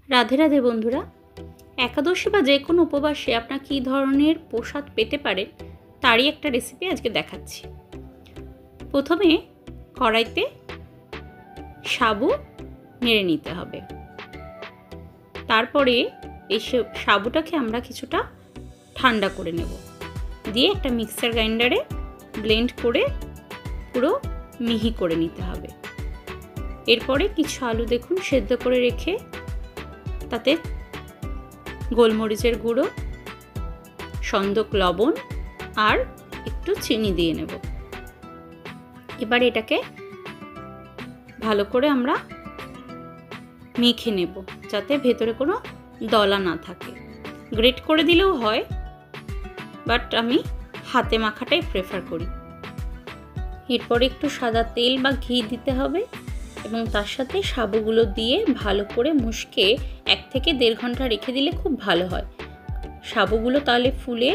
রাধে রাধে বন্ধুরা, একাদশী বা যে কোনো উপবাসে আপনার কী ধরনের প্রসাদ পেতে পারেন তারই একটা রেসিপি আজকে দেখাচ্ছি। প্রথমে কড়াইতে সাবু নেড়ে নিতে হবে। তারপরে এই সাবুটাকে আমরা কিছুটা ঠান্ডা করে নেব, দিয়ে একটা মিক্সার গ্রাইন্ডারে ব্লেন্ড করে পুরো মিহি করে নিতে হবে। এরপরে কিছু আলু দেখুন সেদ্ধ করে রেখে তাতে গোলমরিচের গুঁড়ো, সন্দক লবণ আর একটু চিনি দিয়ে নেব। এবার এটাকে ভালো করে আমরা মেখে নেব যাতে ভেতরে কোনো দলা না থাকে। গ্রেট করে দিলেও হয়, বাট আমি হাতে মাখাটাই প্রেফার করি। এরপরে একটু সাদা তেল বা ঘি দিতে হবে এবং তার সাথে সাবুগুলো দিয়ে ভালো করে মুশকে 1 থেকে 1.5 ঘন্টা রেখে দিলে খুব ভালো হয়। সাবুগুলো তাহলে ফুলে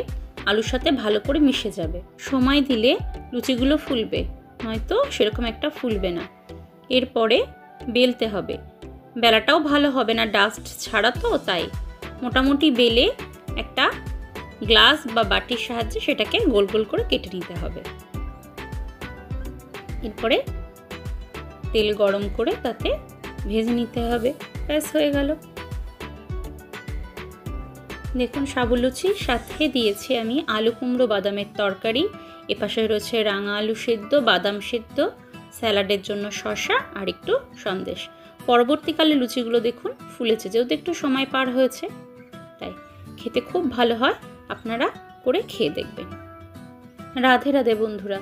আলুর সাথে ভালো করে মিশে যাবে। সময় দিলে লুচিগুলো ফুলবে, নয়তো সেরকম একটা ফুলবে না। এরপরে বেলতে হবে, বেলাটাও ভালো হবে না, ডাস্ট ছাড়া তো, তাই মোটামুটি বেলে একটা গ্লাস বা বাটির সাহায্যে সেটাকে গোল গোল করে কেটে নিতে হবে। এরপরে তেল গরম করে তাতে ভেজে নিতে হবে। ব্যাস হয়ে গেল। দেখুন সাবু লুচি, সাথে দিয়েছি আমি আলু কুমড়ো বাদামের তরকারি, এপাশে রয়েছে রাঙা আলু সেদ্ধ, বাদাম সেদ্ধ, স্যালাডের জন্য শসা আর একটু সন্দেশ। পরবর্তীকালে লুচিগুলো দেখুন ফুলেছে, যেহেতু একটু সময় পার হয়েছে, তাই খেতে খুব ভালো হয়। আপনারা করে খেয়ে দেখবেন। রাধে রাধে বন্ধুরা।